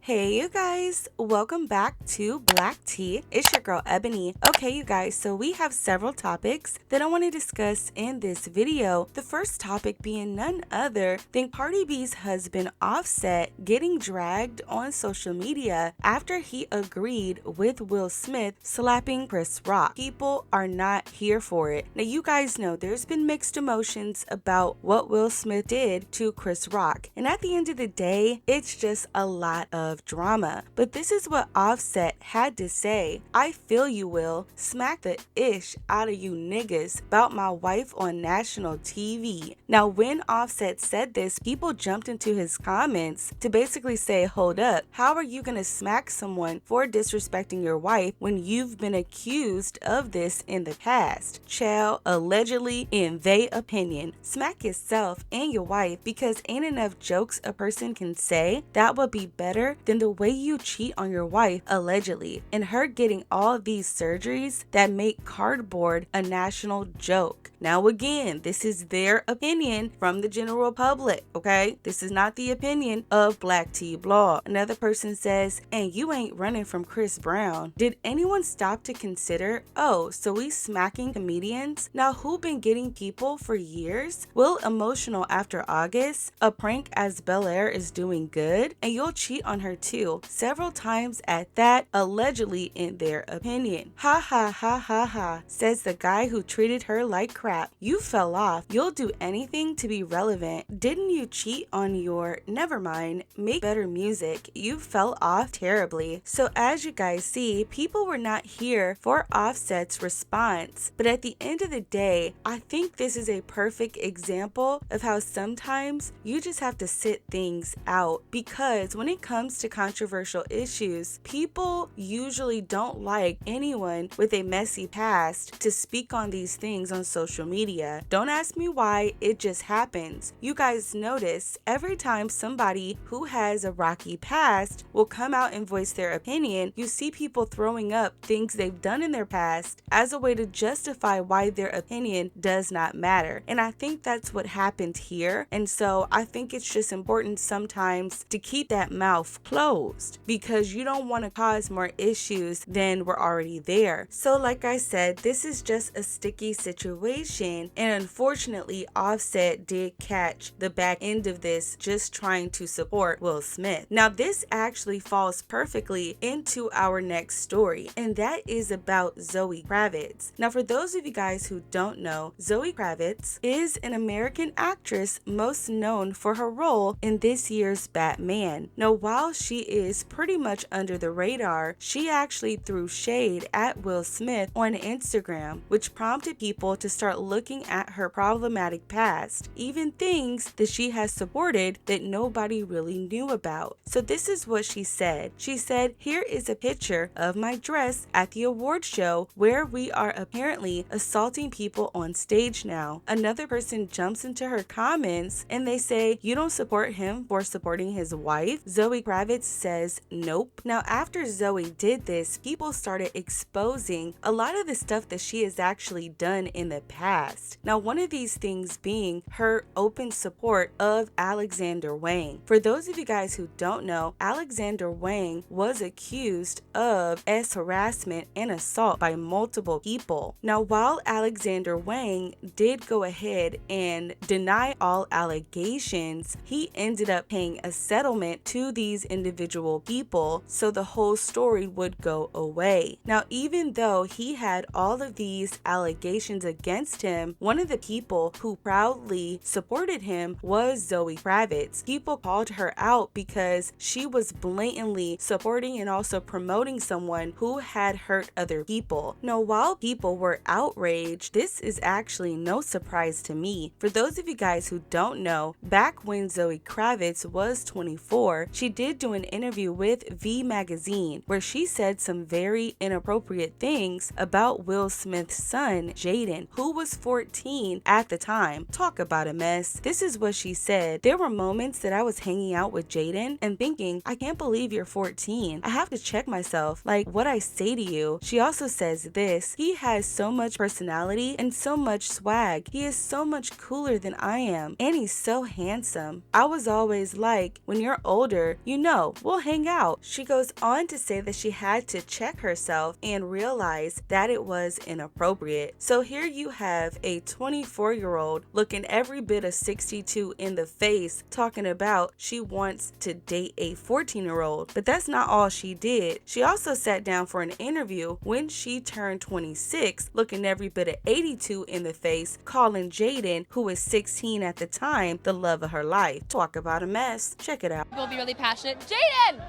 Hey you guys, welcome back to Black Tea. It's your girl Ebony. Okay you guys, so we have several topics that I want to discuss in this video. The first topic being none other than Cardi B's husband Offset getting dragged on social media after he agreed with Will Smith slapping Chris Rock. People are not here for it. Now you guys know there's been mixed emotions about what Will Smith did to Chris Rock, and at the end of the day, it's just a lot of drama. But this is what Offset had to say. I feel you, Will. Smack the ish out of you niggas about my wife on national TV. Now, when Offset said this, people jumped into his comments to basically say, hold up, how are you gonna smack someone for disrespecting your wife when you've been accused of this in the past? Child, allegedly, in they opinion. Smack yourself and your wife, because ain't enough jokes a person can say that would be better than the way you cheat on your wife, allegedly, and her getting all these surgeries that make cardboard a national joke. Now again, this is their opinion from the general public, okay? This is not the opinion of Black Tea Blog. Another person says, and you ain't running from Chris Brown. Did anyone stop to consider, oh, so we smacking comedians? Now who been getting people for years? Will emotional after August? A prank as Bel-Air is doing good? And you'll cheat on her too, several times at that, allegedly in their opinion. Ha ha ha ha ha, says the guy who treated her like crap. You fell off. You'll do anything to be relevant. Didn't you cheat on your, never mind, make better music. You fell off terribly. So as you guys see, people were not here for Offset's response. But at the end of the day, I think this is a perfect example of how sometimes you just have to sit things out, because when it comes to controversial issues, people usually don't like anyone with a messy past to speak on these things on social media. Don't ask me why, it just happens. You guys notice every time somebody who has a rocky past will come out and voice their opinion, you see people throwing up things they've done in their past as a way to justify why their opinion does not matter. And I think that's what happened here. And so I think it's just important sometimes to keep that mouth closed, because you don't want to cause more issues than were already there. So like I said, this is just a sticky situation, and unfortunately Offset did catch the back end of this just trying to support Will Smith. Now this actually falls perfectly into our next story, and that is about Zoe Kravitz. Now for those of you guys who don't know, Zoe Kravitz is an American actress most known for her role in this year's Batman. Now while she is pretty much under the radar, she actually threw shade at Will Smith on Instagram, which prompted people to start looking at her problematic past, even things that she has supported that nobody really knew about. So this is what she said. She said, here is a picture of my dress at the award show where we are apparently assaulting people on stage now. Another person jumps into her comments and they say, you don't support him for supporting his wife? Zoe Kravitz says, nope. Now after Zoe did this, people started exposing a lot of the stuff that she has actually done in the past. Now one of these things being her open support of Alexander Wang. For those of you guys who don't know, Alexander Wang was accused of harassment and assault by multiple people. Now while Alexander Wang did go ahead and deny all allegations, he ended up paying a settlement to these individual people so the whole story would go away. Now even though he had all of these allegations against him, one of the people who proudly supported him was Zoe Kravitz. People called her out because she was blatantly supporting and also promoting someone who had hurt other people. Now while people were outraged, this is actually no surprise to me. For those of you guys who don't know, back when Zoe Kravitz was 24, she did do an interview with V Magazine where she said some very inappropriate things about Will Smith's son, Jaden, who was 14 at the time. Talk about a mess. This is what she said. There were moments that I was hanging out with Jaden and thinking, I can't believe you're 14. I have to check myself, like what I say to you. She also says this, he has so much personality and so much swag. He is so much cooler than I am, and he's so handsome. I was always like, when you're older, you know, no, we'll hang out. She goes on to say that she had to check herself and realize that it was inappropriate. So here you have a 24-year-old looking every bit of 62 in the face talking about she wants to date a 14-year-old. But that's not all she did. She also sat down for an interview when she turned 26, looking every bit of 82 in the face, calling Jaden, who was 16 at the time, the love of her life. Talk about a mess. Check it out. We'll be really passionate. Jaden!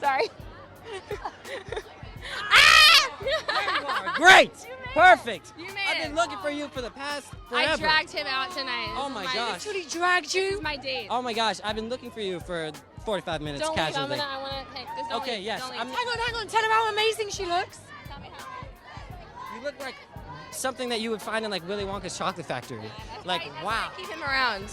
Sorry. Ah! Great! Perfect! You made I've been looking for you for the past forever. I dragged him out tonight. Oh my gosh. Literally dragged you? This is my date. Oh my gosh, I've been looking for you for 45 minutes Don't casually. leave. I wanna hey, just don't Okay, leave. yes. Don't leave. I'm- Hang on. Tell him how amazing she looks. Tell me how. You look like something that you would find in like Willy Wonka's chocolate factory. Like, Right, that's wow. why I keep him around.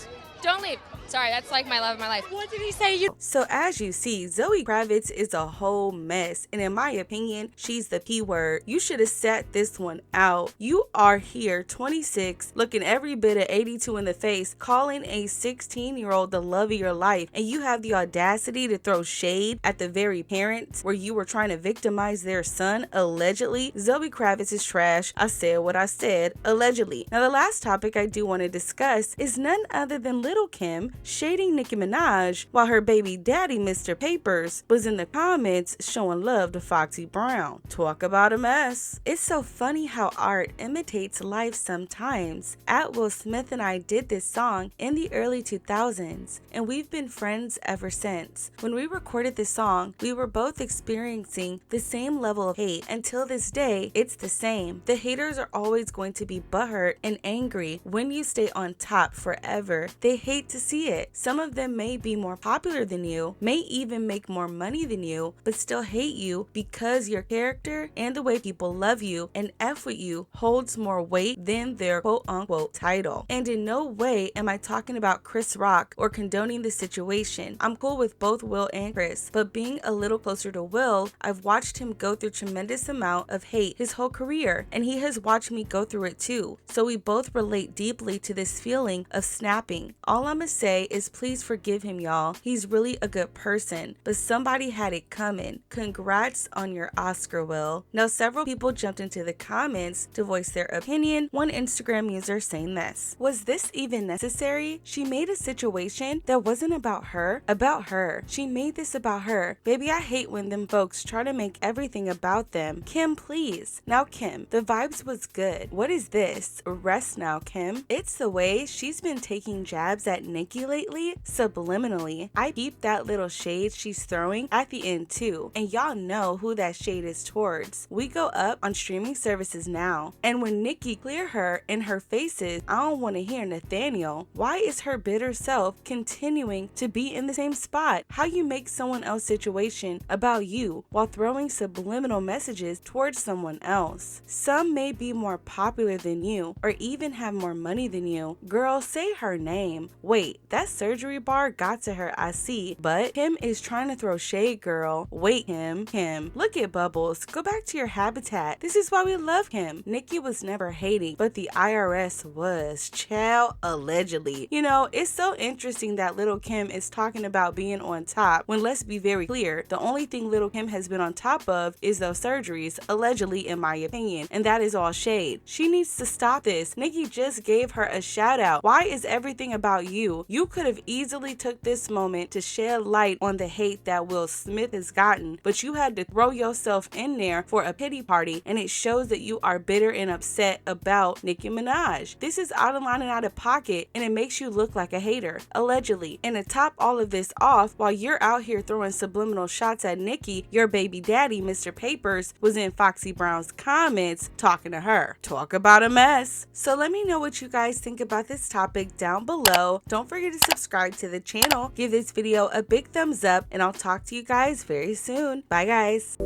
Don't leave. Sorry, that's like my love of my life. What did he say? So as you see, Zoe Kravitz is a whole mess, and in my opinion, she's the P word. You should have sat this one out. You are here, 26, looking every bit of 82 in the face, calling a 16-year-old the love of your life, and you have the audacity to throw shade at the very parents where you were trying to victimize their son, allegedly. Zoe Kravitz is trash. I said what I said, allegedly. Now the last topic I do want to discuss is none other than Lil Kim shading Nicki Minaj while her baby daddy, Mr. Papers, was in the comments showing love to Foxy Brown. Talk about a mess. It's so funny how art imitates life sometimes. Will Smith and I did this song in the early 2000s, and we've been friends ever since. When we recorded this song, we were both experiencing the same level of hate. Until this day, it's the same. The haters are always going to be butthurt and angry when you stay on top forever. They hate to see it. Some of them may be more popular than you, may even make more money than you, but still hate you because your character and the way people love you and F with you holds more weight than their quote-unquote title. And in no way am I talking about Chris Rock or condoning the situation. I'm cool with both Will and Chris, but being a little closer to Will, I've watched him go through tremendous amount of hate his whole career, and he has watched me go through it too. So we both relate deeply to this feeling of snapping. All I'ma say is please forgive him, y'all. He's really a good person, but somebody had it coming. Congrats on your Oscar, Will. Now, several people jumped into the comments to voice their opinion. One Instagram user saying this: was this even necessary? She made a situation that wasn't about her. She made this about her. Baby, I hate when them folks try to make everything about them. Kim, please. Now, Kim, the vibes was good. What is this? Rest now, Kim. It's the way she's been taking jabs at Nicki lately, subliminally. I peeped that little shade she's throwing at the end too, and y'all know who that shade is towards. We go up on streaming services now, and when Nicki clear her in her faces, I don't want to hear Nathaniel. Why is her bitter self continuing to be in the same spot? How you make someone else's situation about you while throwing subliminal messages towards someone else. Some may be more popular than you or even have more money than you. Girl, say her name. Wait, that surgery bar got to her, I see, but Kim is trying to throw shade, girl. Wait, Kim, look at Bubbles. Go back to your habitat. This is why we love him. Nicki was never hating, but the IRS was. Child, allegedly. You know, it's so interesting that Lil Kim is talking about being on top when, let's be very clear, the only thing Lil Kim has been on top of is those surgeries, allegedly, in my opinion, and that is all shade. She needs to stop this. Nicki just gave her a shout out. Why is everything about you? You could have easily took this moment to shed light on the hate that Will Smith has gotten, but you had to throw yourself in there for a pity party, and it shows that you are bitter and upset about Nicki Minaj. This is out of line and out of pocket, and it makes you look like a hater, allegedly. And to top all of this off, while you're out here throwing subliminal shots at Nicki, your baby daddy, Mr. Papers, was in Foxy Brown's comments talking to her. Talk about a mess. So let me know what you guys think about this topic down below. Don't forget to subscribe to the channel, give this video a big thumbs up, and I'll talk to you guys very soon. Bye, guys.